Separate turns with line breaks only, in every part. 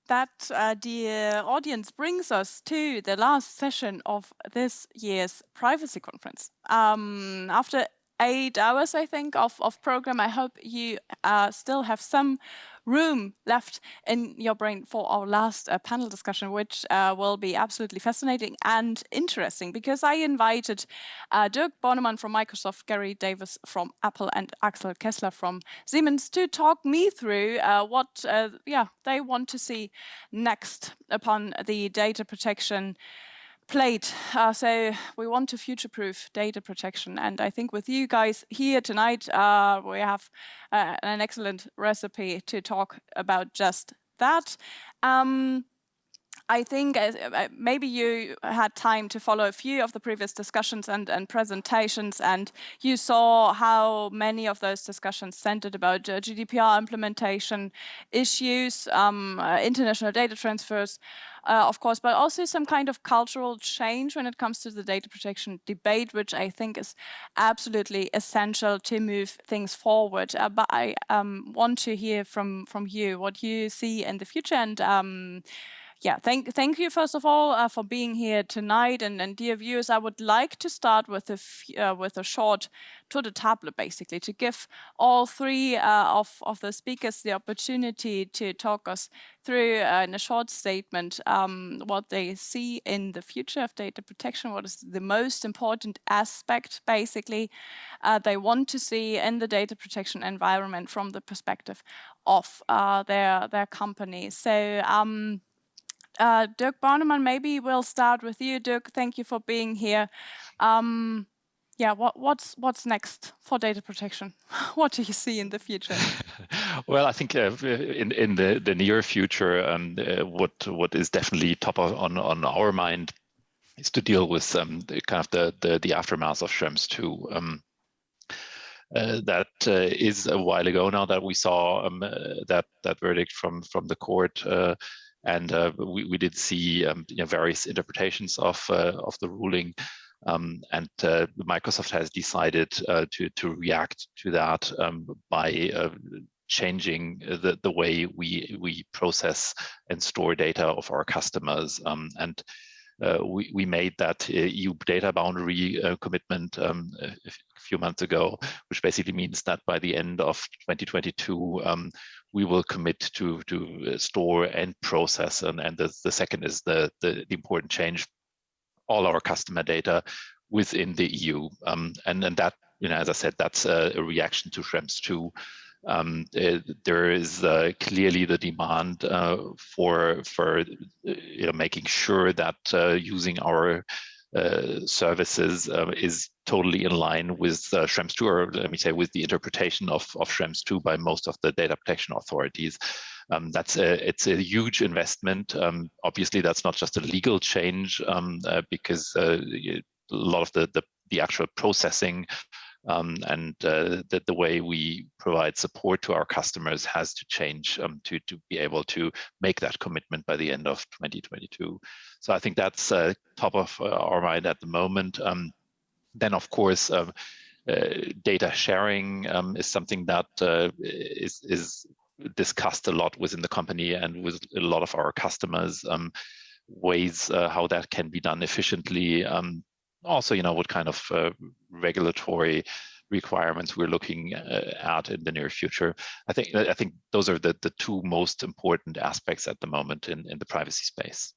that, dear audience, brings us to the last session of this year's privacy conference. After 8 hours, I think, of program, I hope you still have some room left in your brain for our last panel discussion, which will be absolutely fascinating and interesting, because I invited Dirk Bornemann from Microsoft, Gary Davis from Apple, and Axel Kessler from Siemens to talk me through what they want to see next upon the data protection plate. So we want to future-proof data protection, and I think with you guys here tonight, we have an excellent recipe to talk about just that. I think maybe you had time to follow a few of the previous discussions and presentations, and you saw how many of those discussions centered about GDPR implementation issues, international data transfers, of course, but also some kind of cultural change when it comes to the data protection debate, which I think is absolutely essential to move things forward. But I want to hear from you what you see in the future, and thank you first of all for being here tonight, and dear viewers, I would like to start with a short tour de table, basically, to give all three of the speakers the opportunity to talk us through in a short statement what they see in the future of data protection, what is the most important aspect, basically, they want to see in the data protection environment from the perspective of their company. So. Dirk Bornemann, maybe we'll start with you. Dirk, thank you for being here. What's next for data protection? What do you see in the future?
Well, I think in the near future, what is definitely top on our mind is to deal with the aftermath of Schrems 2. That is a while ago now that we saw that verdict from the court. And we did see various interpretations of the ruling, and Microsoft has decided to react to that by changing the way we process and store data of our customers. We made that EU data boundary commitment a few months ago, which basically means that by the end of 2022, we will commit to store and process, and the second is the important change, all our customer data within the EU, and that, as I said, that's a reaction to Schrems 2. There is clearly the demand for making sure that using our services is totally in line with Schrems 2, or let me say with the interpretation of Schrems 2 by most of the data protection authorities. It's a huge investment. Obviously, that's not just a legal change, because a lot of the actual processing and the way we provide support to our customers has to change to be able to make that commitment by the end of 2022. So I think that's top of our mind at the moment. Then, of course, data sharing is something that is discussed a lot within the company and with a lot of our customers, ways how that can be done efficiently. Also, what kind of regulatory requirements we're looking at in the near future. I think those are the two most important aspects at the moment in the privacy space.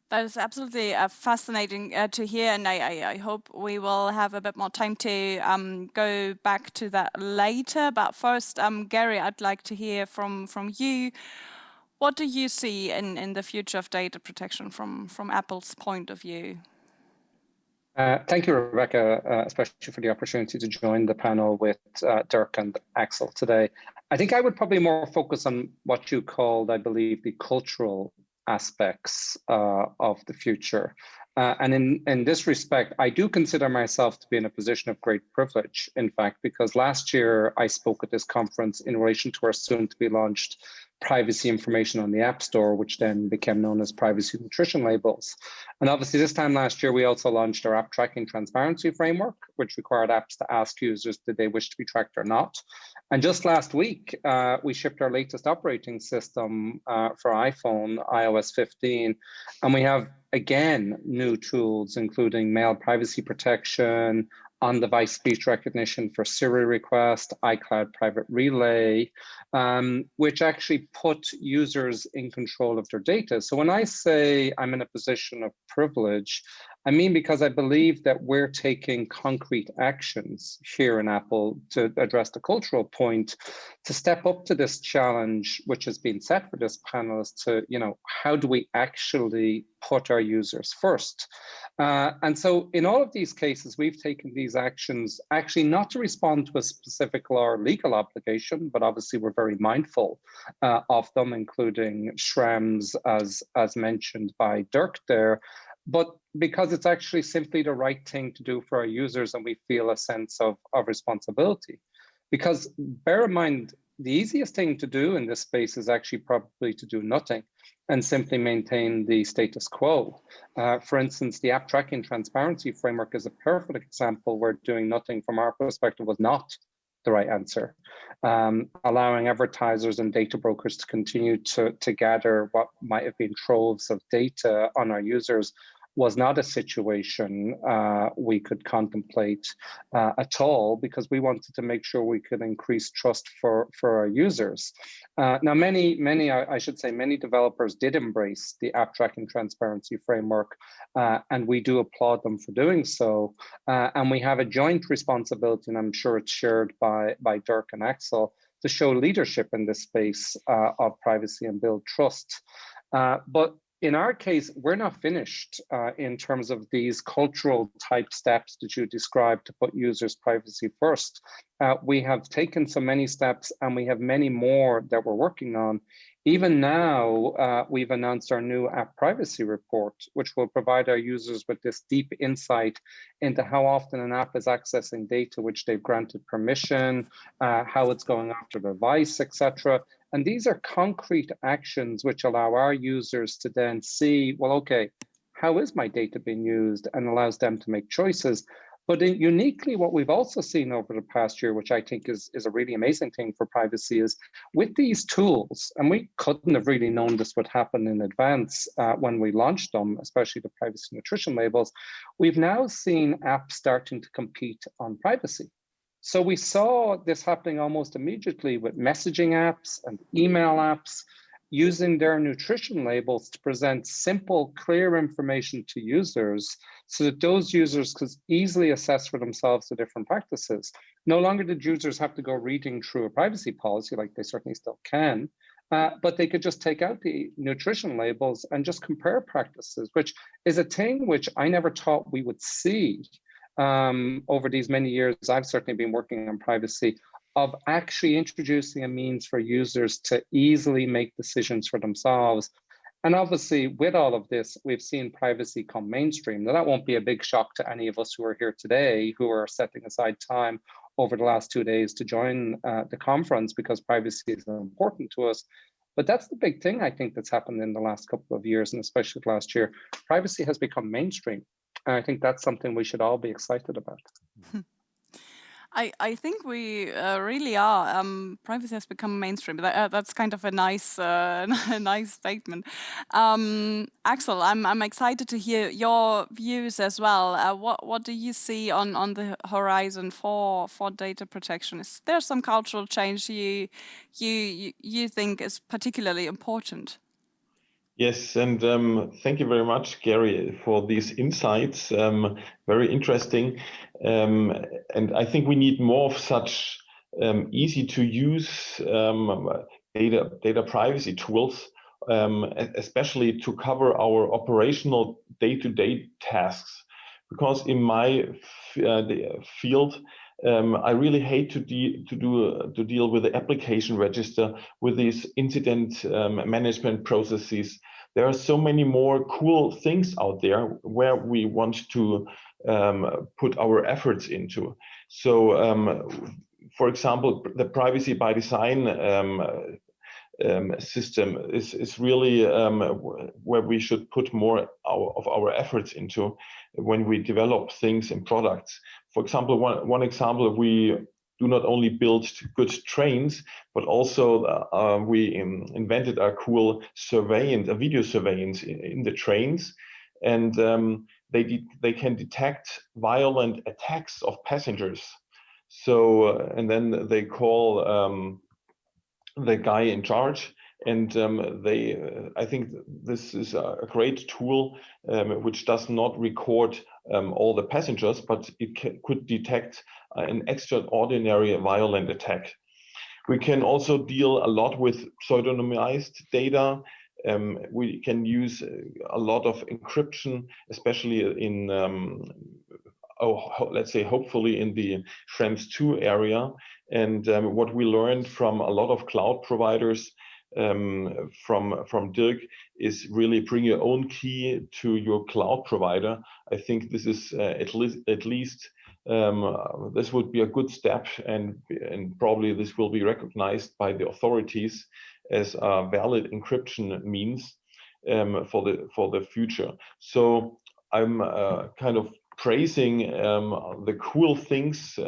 That is absolutely fascinating to hear, and I hope we will have a bit more time to go back to that later. But first, Gary, I'd like to hear from you. What do you see in the future of data protection from Apple's point of view?
Thank you, Rebecca, especially for the opportunity to join the panel with Dirk and Axel today. I think I would probably more focus on what you called, I believe, the cultural aspects of the future. And in this respect, I do consider myself to be in a position of great privilege, in fact, because last year I spoke at this conference in relation to our soon-to-be-launched privacy information on the App Store, which then became known as privacy nutrition labels. And obviously this time last year, we also launched our app tracking transparency framework, which required apps to ask users did they wish to be tracked or not. And just last week, we shipped our latest operating system for iPhone, iOS 15, and we have, again, new tools, including mail privacy protection, on-device speech recognition for Siri request, iCloud private relay, which actually put users in control of their data. So when I say I'm in a position of privilege, I mean because I believe that we're taking concrete actions here in Apple to address the cultural point, to step up to this challenge, which has been set for this panel, is to, how do we actually put our users first? And so in all of these cases, we've taken these actions actually not to respond to a specific law or legal obligation, but obviously we're very mindful of them, including Schrems, as mentioned by Dirk there, but because it's actually simply the right thing to do for our users, and we feel a sense of responsibility. Because bear in mind, the easiest thing to do in this space is actually probably to do nothing and simply maintain the status quo. For instance, the app tracking transparency framework is a perfect example where doing nothing from our perspective was not the right answer. Allowing advertisers and data brokers to continue to gather what might have been troves of data on our users was not a situation we could contemplate at all, because we wanted to make sure we could increase trust for our users. Now, many developers did embrace the app tracking transparency framework, and we do applaud them for doing so. And we have a joint responsibility, and I'm sure it's shared by Dirk and Axel, to show leadership in this space of privacy and build trust. But in our case, we're not finished in terms of these cultural type steps that you described to put users' privacy first. We have taken so many steps, and we have many more that we're working on. Even now, we've announced our new app privacy report, which will provide our users with this deep insight into how often an app is accessing data which they've granted permission, how it's going after the device, etc. And these are concrete actions which allow our users to then see, well, okay, how is my data being used, and allows them to make choices. But uniquely, what we've also seen over the past year, which I think is a really amazing thing for privacy, is with these tools, and we couldn't have really known this would happen in advance when we launched them, especially the privacy nutrition labels, we've now seen apps starting to compete on privacy. So we saw this happening almost immediately with messaging apps and email apps using their nutrition labels to present simple, clear information to users so that those users could easily assess for themselves the different practices. No longer did users have to go reading through a privacy policy, like they certainly still can, but they could just take out the nutrition labels and just compare practices, which is a thing which I never thought we would see over these many years. I've certainly been working on privacy, of actually introducing a means for users to easily make decisions for themselves. And obviously, with all of this, we've seen privacy come mainstream. Now, that won't be a big shock to any of us who are here today, who are setting aside time over the last 2 days to join the conference, because privacy is important to us. But that's the big thing, I think, that's happened in the last couple of years, and especially last year. Privacy has become mainstream. And I think that's something we should all be excited about.
I think we really are. Privacy has become mainstream. That's kind of a nice, nice statement. Axel, I'm excited to hear your views as well. What do you see on the horizon for data protection? Is there some cultural change you think is particularly important?
Yes, and thank you very much, Gary, for these insights. Very interesting. And I think we need more of such easy to use data privacy tools, especially to cover our operational day-to-day tasks. Because in my field, I really hate to deal with the application register, with these incident management processes. There are so many more cool things out there where we want to put our efforts into. So, for example, the privacy by design system is really where we should put more of our efforts into when we develop things in products. For example, one example, we do not only build good trains, but also we invented a cool surveillance, a video surveillance in the trains, and they can detect violent attacks of passengers. So and then they call the guy in charge, and I think this is a great tool which does not record all the passengers, but it could detect an extraordinary violent attack. We can also deal a lot with pseudonymized data. We can use a lot of encryption, especially in let's say hopefully in the Schrems 2 area. And what we learned from a lot of cloud providers from Dirk is really bring your own key to your cloud provider. I think this is at least this would be a good step, and probably this will be recognized by the authorities as a valid encryption means for the future. So I'm kind of praising the cool things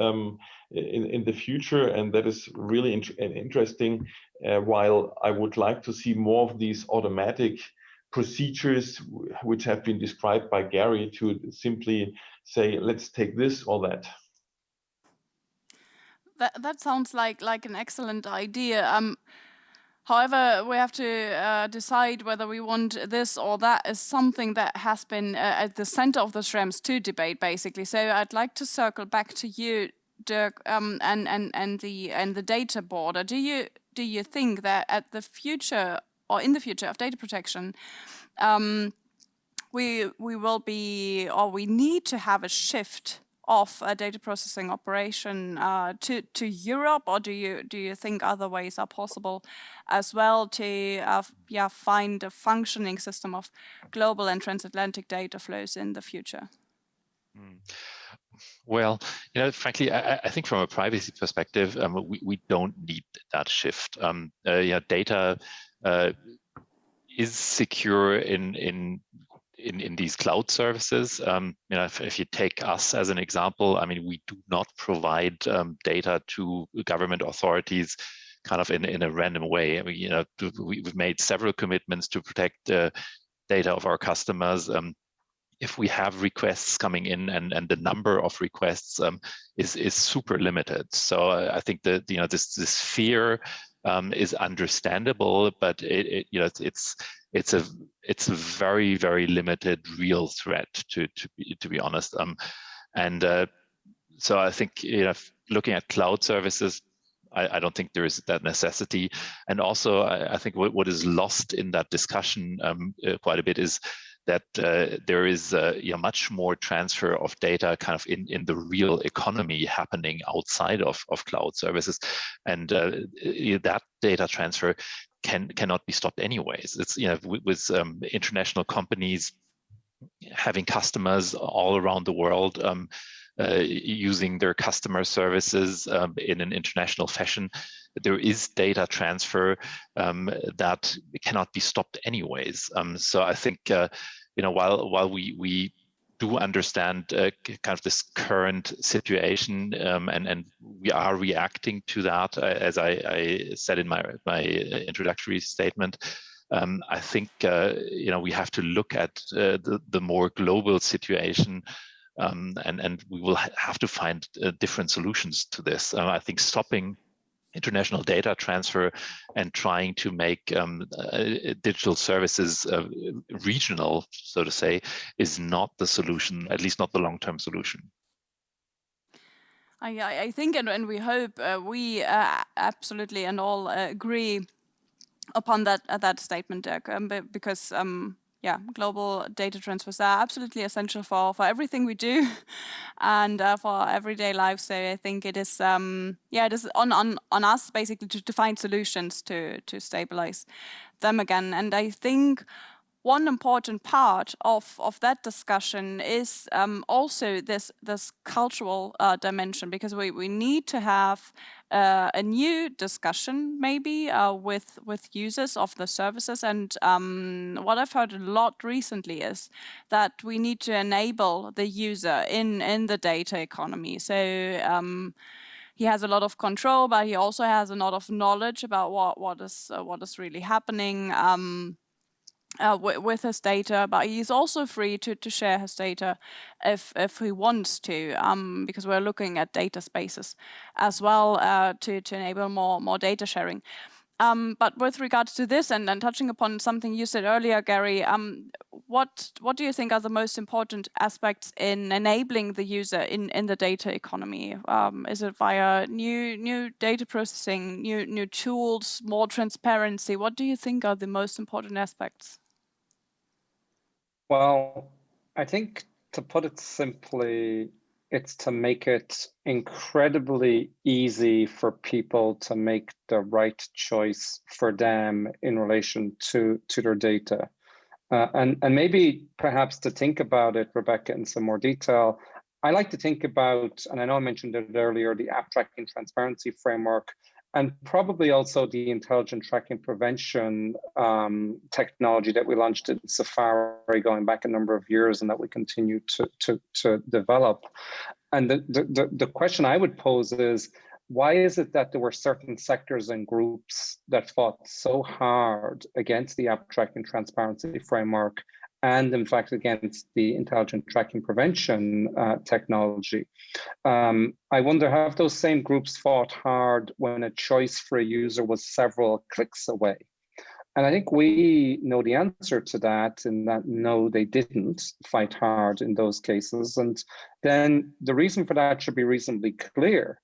in the future, and that is really interesting, while I would like to see more of these automatic procedures which have been described by Gary, to simply say, let's take this or that.
That sounds like an excellent idea. However, we have to decide whether we want this or that as something that has been at the center of the Schrems 2 debate, basically. So I'd like to circle back to you, Dirk, and the data border. Do you think that at the future, or in the future of data protection, we will be, or we need to have a shift of a data processing operation to Europe, or do you think other ways are possible as well to find a functioning system of global and transatlantic data flows in the future?
Well, frankly, I think from a privacy perspective, we don't need that shift. Data is secure in these cloud services. If you take us as an example, I mean, we do not provide data to government authorities kind of in a random way. I mean, we've made several commitments to protect the data of our customers. If we have requests coming in, and the number of requests is super limited, so I think that this fear is understandable, but it's a very, very limited real threat, to be honest. So I think looking at cloud services, I don't think there is that necessity. And also I think what is lost in that discussion quite a bit is that there is much more transfer of data kind of in the real economy happening outside of cloud services, and that data transfer cannot be stopped anyways. It's with international companies having customers all around the world, using their customer services in an international fashion, there is data transfer that cannot be stopped anyways. So I think while we do understand kind of this current situation, and we are reacting to that, as I said in my introductory statement, I think we have to look at the more global situation, and we will have to find different solutions to this. I think stopping international data transfer and trying to make digital services regional, so to say, is not the solution, at least not the long-term solution.
I think, and we hope, we absolutely and all agree upon that statement, Dirk, because global data transfers are absolutely essential for everything we do and for everyday life. So I think it is it is on us basically to find solutions to stabilize them again. And I think one important part of that discussion is also this cultural dimension, because we need to have a new discussion maybe with users of the services. And what I've heard a lot recently is that we need to enable the user in the data economy. So he has a lot of control, but he also has a lot of knowledge about what is really happening with his data. But he's also free to share his data if he wants to, because we're looking at data spaces as well to enable more data sharing. But with regards to this, and touching upon something you said earlier, Gary, what do you think are the most important aspects in enabling the user in the data economy? Is it via new data processing, new tools, more transparency? What do you think are the most important aspects?
Well, I think, to put it simply, it's to make it incredibly easy for people to make the right choice for them in relation to their data. And maybe perhaps to think about it, Rebecca, in some more detail, I like to think about, and I know I mentioned it earlier, the app tracking transparency framework, and probably also the intelligent tracking prevention technology that we launched in Safari going back a number of years, and that we continue to develop. And the question I would pose is, why is it that there were certain sectors and groups that fought so hard against the app tracking transparency framework, and in fact against the intelligent tracking prevention technology? I wonder, have those same groups fought hard when a choice for a user was several clicks away? And I think we know the answer to that, in that no, they didn't fight hard in those cases. And then the reason for that should be reasonably clear.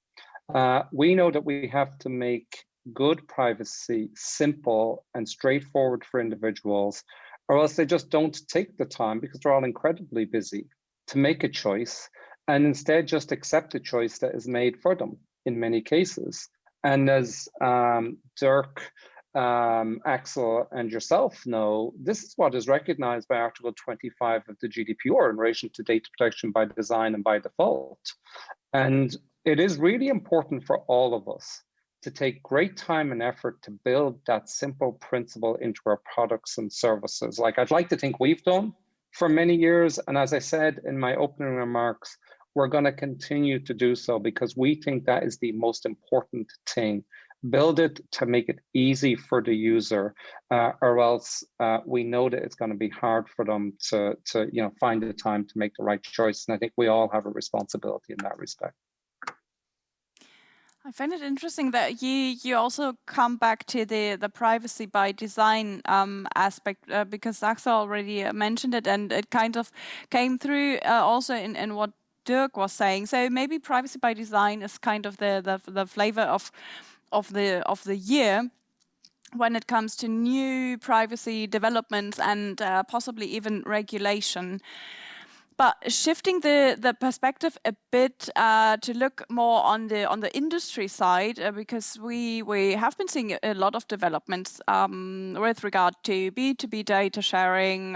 We know that we have to make good privacy simple and straightforward for individuals, or else they just don't take the time, because they're all incredibly busy, to make a choice, and instead just accept a choice that is made for them in many cases. And as Dirk, Axel, and yourself know, this is what is recognized by Article 25 of the GDPR in relation to data protection by design and by default. And it is really important for all of us to take great time and effort to build that simple principle into our products and services, like I'd like to think we've done for many years. And as I said in my opening remarks, we're going to continue to do so, because we think that is the most important thing. Build it to make it easy for the user, or else we know that it's going to be hard for them to find the time to make the right choice. And I think we all have a responsibility in that respect.
I find it interesting that you also come back to the privacy by design aspect, because Axel already mentioned it, and it kind of came through also in what Dirk was saying. So maybe privacy by design is kind of the flavor of the year when it comes to new privacy developments and possibly even regulation. But shifting the perspective a bit to look more on the industry side, because we have been seeing a lot of developments with regard to B2B data sharing,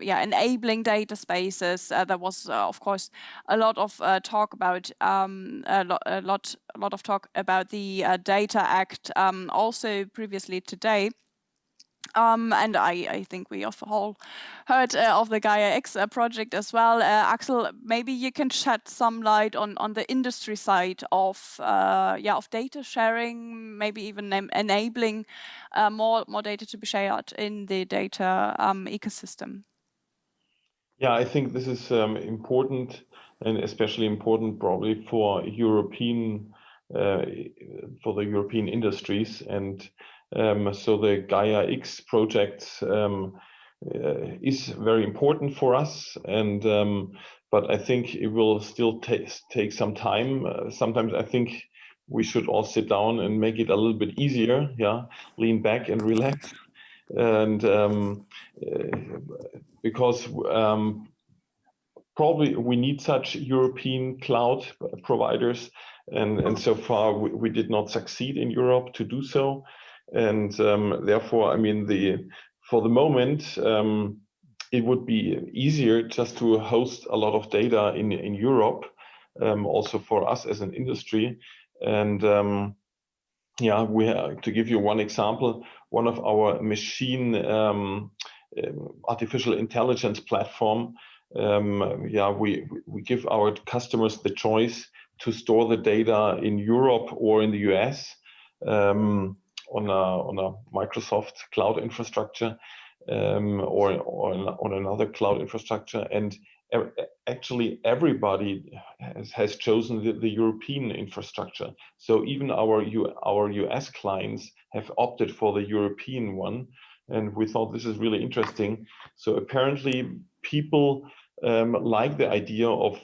enabling data spaces. There was of course a lot of talk about a lot of talk about the Data Act also previously today. And I think we have all heard of the Gaia X project as well. Axel, maybe you can shed some light on the industry side of data sharing, maybe even enabling more data to be shared in the data ecosystem.
Yeah, I think this is important, and especially important probably for the European industries. And so the Gaia X project is very important for us, and but I think it will still take some time. Sometimes I think we should all sit down and make it a little bit easier. Yeah, lean back and relax, and because probably we need such European cloud providers, and so far we did not succeed in Europe to do so. And therefore, I mean, for the moment, it would be easier just to host a lot of data in Europe, also for us as an industry. And yeah, to give you one example, one of our machine artificial intelligence platform, we give our customers the choice to store the data in Europe or in the US on a Microsoft cloud infrastructure, or on another cloud infrastructure. And actually everybody has chosen the European infrastructure. So even our US clients have opted for the European one. And we thought this is really interesting. So apparently people like the idea of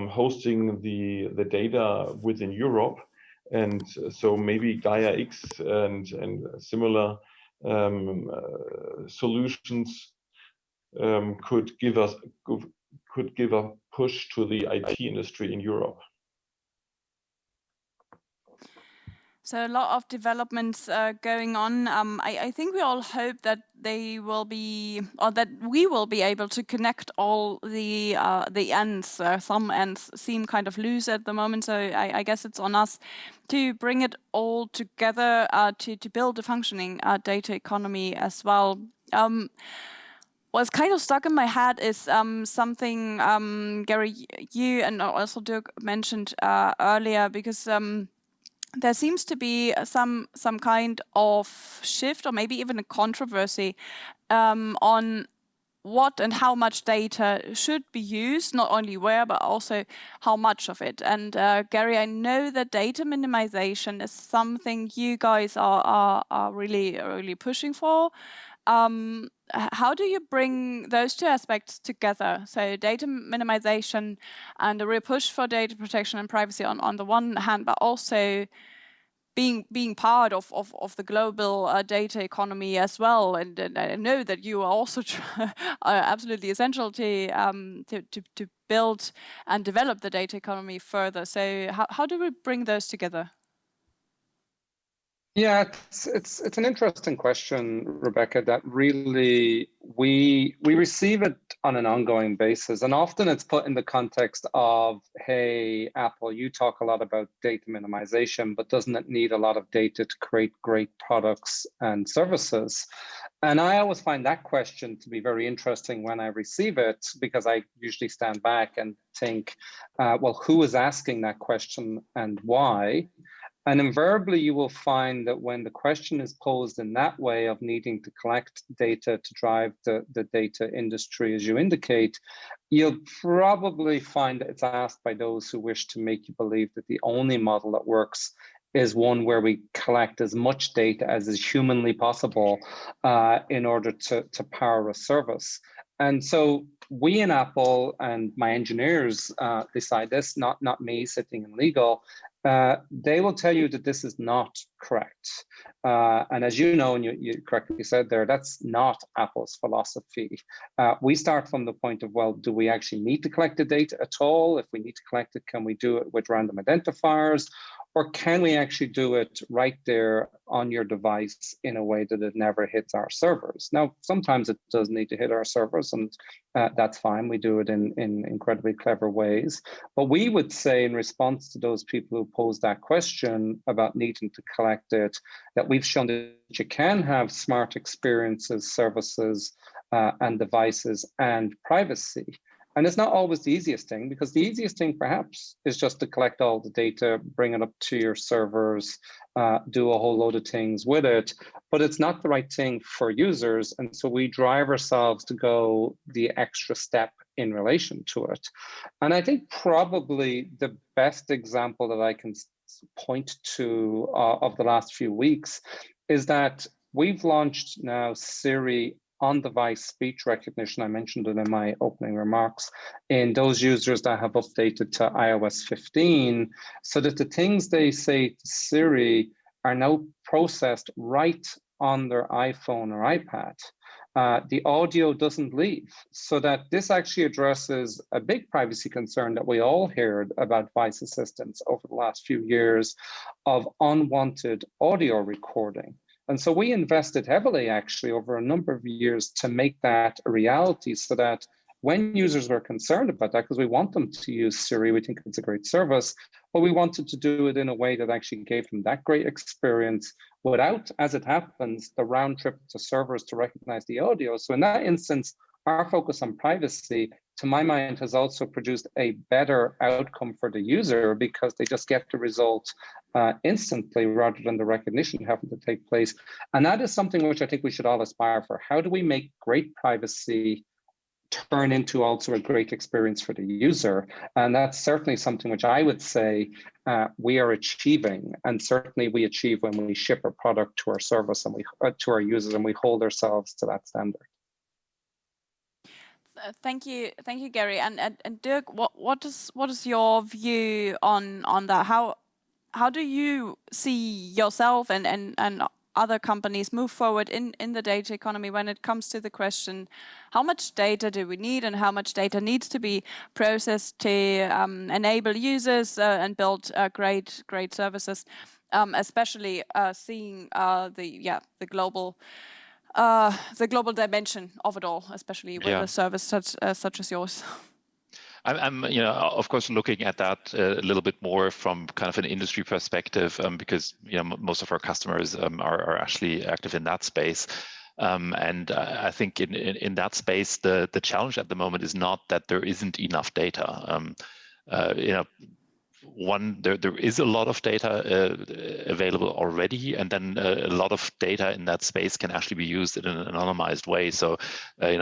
hosting the data within Europe. And so maybe Gaia X and similar solutions could give a push to the IT industry in Europe.
So a lot of developments going on. I think we all hope that they will be, or that we will be able to connect all the ends. Some ends seem kind of loose at the moment, so I guess it's on us to bring it all together to build a functioning data economy as well. What's kind of stuck in my head is something Gary, you and also Dirk mentioned earlier, because there seems to be some kind of shift, or maybe even a controversy on what and how much data should be used, not only where, but also how much of it. And Gary, I know that data minimization is something you guys are really pushing for. How do you bring those two aspects together? So data minimization and a real push for data protection and privacy on the one hand, but also being part of the global data economy as well. And I know that you are also absolutely essential to build and develop the data economy further. So how do we bring those together?
Yeah, it's an interesting question, Rebecca, that really we receive it on an ongoing basis. And often it's put in the context of, hey, Apple, you talk a lot about data minimization, but doesn't it need a lot of data to create great products and services? And I always find that question to be very interesting when I receive it, because I usually stand back and think, well, who is asking that question and why? And invariably, you will find that when the question is posed in that way of needing to collect data to drive the data industry, as you indicate, you'll probably find that it's asked by those who wish to make you believe that the only model that works is one where we collect as much data as is humanly possible in order to power a service. And so we in Apple, and my engineers decide this, not me sitting in legal, they will tell you that this is not correct. And as you know, and you correctly said there, that's not Apple's philosophy. We start from the point of, well, do we actually need to collect the data at all? If we need to collect it, can we do it with random identifiers? Or can we actually do it right there on your device in a way that it never hits our servers? Now, sometimes it does need to hit our servers, and that's fine. We do it in incredibly clever ways. But we would say, in response to those people who pose that question about needing to collect it, that we've shown that you can have smart experiences, services, and devices and privacy. And it's not always the easiest thing, because the easiest thing perhaps is just to collect all the data, bring it up to your servers, do a whole load of things with it, but it's not the right thing for users. And so we drive ourselves to go the extra step in relation to it. And I think probably the best example that I can point to of the last few weeks is that we've launched now Siri on-device speech recognition. I mentioned it in my opening remarks, in those users that have updated to iOS 15, so that the things they say to Siri are now processed right on their iPhone or iPad. The audio doesn't leave, so that this actually addresses a big privacy concern that we all heard about voice assistants over the last few years of unwanted audio recording. And so we invested heavily, actually, over a number of years to make that a reality, so that when users were concerned about that, because we want them to use Siri, we think it's a great service, but we wanted to do it in a way that actually gave them that great experience without, as it happens, the round trip to servers to recognize the audio. So in that instance, our focus on privacy, to my mind, has also produced a better outcome for the user, because they just get the result instantly rather than the recognition having to take place. And that is something which I think we should all aspire for. How do we make great privacy turn into also a great experience for the user? And that's certainly something which I would say we are achieving, and certainly we achieve when we ship a product to our service and we to our users, and we hold ourselves to that standard.
Thank you, Gary. And Dirk, what is your view on that? How do you see yourself and other companies move forward in the data economy when it comes to the question, how much data do we need, and how much data needs to be processed to enable users and build great services, especially seeing the global dimension of it all, especially with a service such as yours.
I'm of course, looking at that a little bit more from kind of an industry perspective, because most of our customers are actually active in that space, and I think in that space, the challenge at the moment is not that there isn't enough data. There is a lot of data available already, and then a lot of data in that space can actually be used in an anonymized way. So,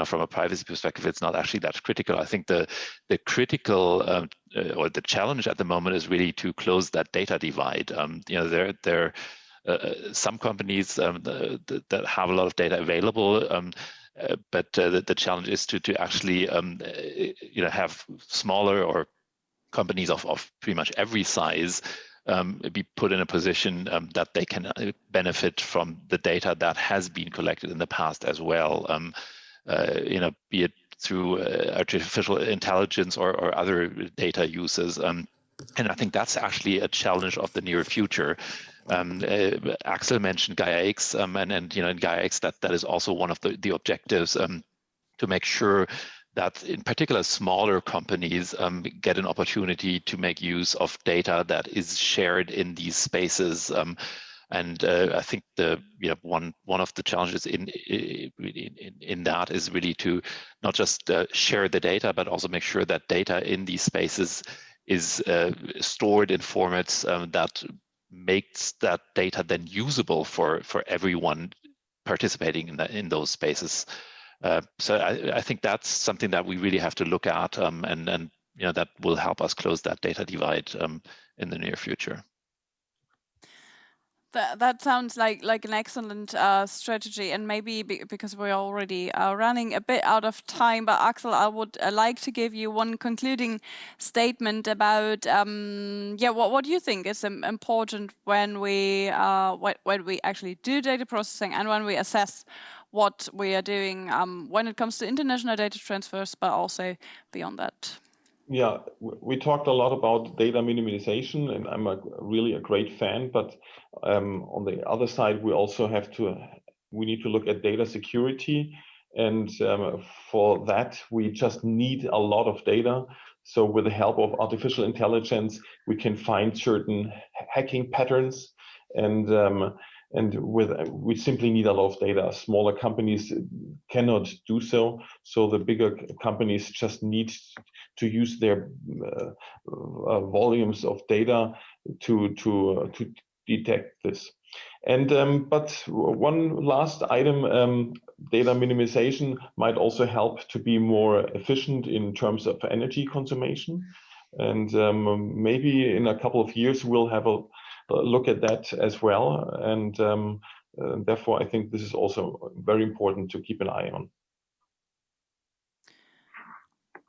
from a privacy perspective, it's not actually that critical. I think the critical or the challenge at the moment is really to close that data divide. There some companies that have a lot of data available. But the challenge is to actually have smaller or companies of pretty much every size be put in a position that they can benefit from the data that has been collected in the past as well, be it through artificial intelligence or other data uses. And I think that's actually a challenge of the near future. Axel mentioned Gaia-X, and in Gaia-X that is also one of the objectives to make sure that in particular smaller companies get an opportunity to make use of data that is shared in these spaces. And I think one of the challenges in that is really to not just share the data, but also make sure that data in these spaces is stored in formats that makes that data then usable for everyone participating in those spaces. So I think that's something that we really have to look at, and that will help us close that data divide in the near future.
That sounds like an excellent strategy, and maybe because we're already running a bit out of time, but Axel, I would like to give you one concluding statement about what do you think is important when we actually do data processing and when we assess what we are doing when it comes to international data transfers, but also beyond that.
Yeah, we talked a lot about data minimization, and I'm really a great fan. But on the other side, we also we need to look at data security, and for that we just need a lot of data. So with the help of artificial intelligence, we can find certain hacking patterns, and we simply need a lot of data. Smaller companies cannot do so. So the bigger companies just need to use their volumes of data to detect this. And but one last item, data minimization might also help to be more efficient in terms of energy consumption. And maybe in a couple of years we'll have a look at that as well, and therefore I think this is also very important to keep an eye on.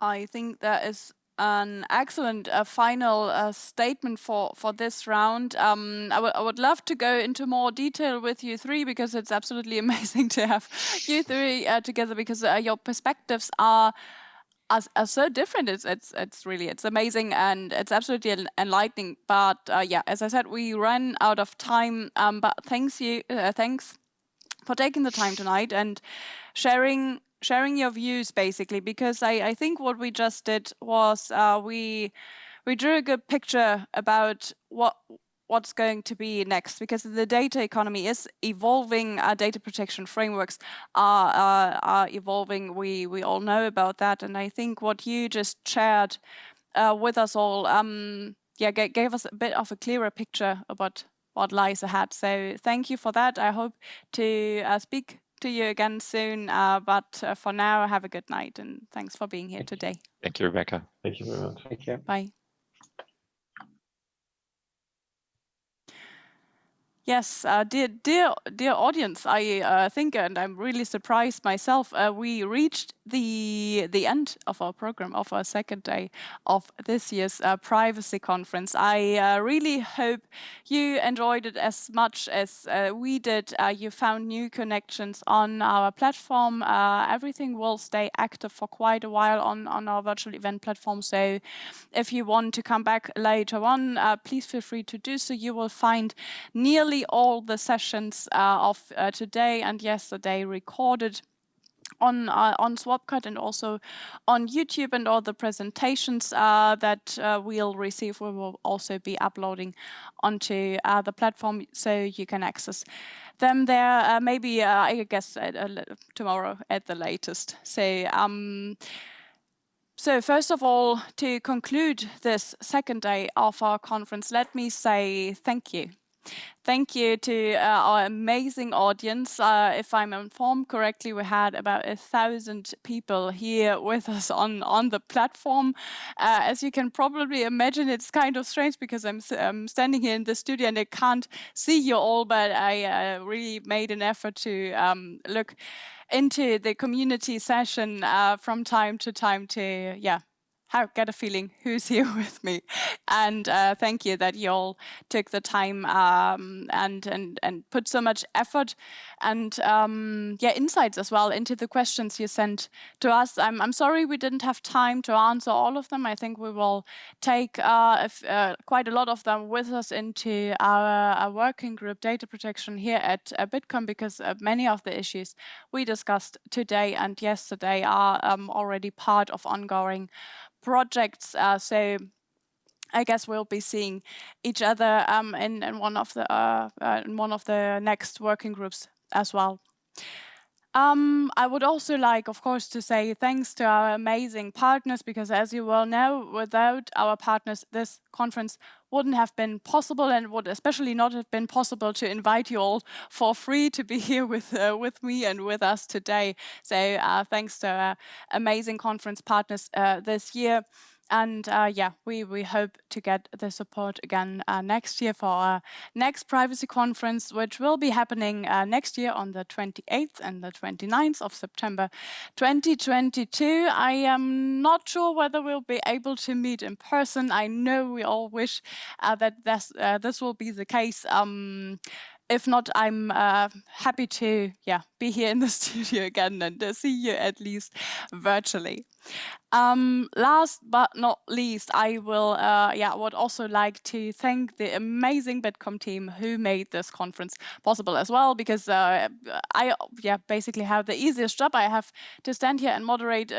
I think that is an excellent final statement for this round. I would love to go into more detail with you three, because it's absolutely amazing to have you three together, because your perspectives are so different. It's amazing, and it's absolutely enlightening. But as I said, we ran out of time. But thanks taking the time tonight and sharing your views, basically, because I think what we just did was we drew a good picture about what's going to be next, because the data economy is evolving. Data protection frameworks are evolving. We all know about that, and I think what you just shared with us all, gave us a bit of a clearer picture about what lies ahead. So thank you for that. I hope to speak to you again soon. But for now, have a good night, and thanks for being here today.
Thank you, Rebecca.
Thank you very much.
Thank you.
Bye. Yes, dear audience, I think, and I'm really surprised myself, we reached the end of our program, of our second day of this year's privacy conference. I really hope you enjoyed it as much as we did. You found new connections on our platform. Everything will stay active for quite a while on our virtual event platform. So if you want to come back later on, please feel free to do so. You will find nearly all the sessions of today and yesterday recorded on Swapcut and also on YouTube, and all the presentations that we'll receive we will also be uploading onto the platform, so you can access them there maybe I guess tomorrow at the latest. So first of all, to conclude this second day of our conference, let me say thank you. Thank you to our amazing audience. If I'm informed correctly, we had about 1,000 people here with us on the platform. As you can probably imagine, it's kind of strange because I'm standing here in the studio and I can't see you all, but I really made an effort to look into the community session from time to time to, get a feeling who's here with me. And thank you that you all took the time and put so much effort and insights as well into the questions you sent to us. I'm sorry we didn't have time to answer all of them. I think we will take quite a lot of them with us into our working group data protection here at Bitkom, because many of the issues we discussed today and yesterday are already part of ongoing projects. So I guess we'll be seeing each other in one of the next working groups as well. I would also like, of course, to say thanks to our amazing partners, because as you well know, without our partners, this conference wouldn't have been possible, and would especially not have been possible to invite you all for free to be here with me and with us today. So thanks to our amazing conference partners this year. And we hope to get the support again next year for our next privacy conference, which will be happening next year on the 28th and the 29th of September 2022. I am not sure whether we'll be able to meet in person. I know we all wish that this will be the case. If not, I'm happy to be here in the studio again and see you at least virtually. Last but not least, I will would also like to thank the amazing Bitkom team who made this conference possible as well, because I basically have the easiest job. I have to stand here and moderate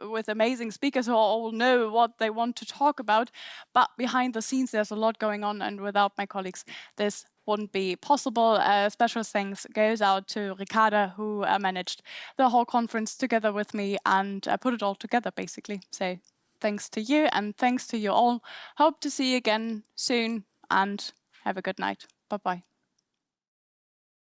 with amazing speakers who all know what they want to talk about, but behind the scenes there's a lot going on, and without my colleagues this wouldn't be possible. Special thanks goes out to Ricarda, who managed the whole conference together with me and put it all together, basically. So thanks to you, and thanks to you all. Hope to see you again soon, and have a good night. Bye-bye.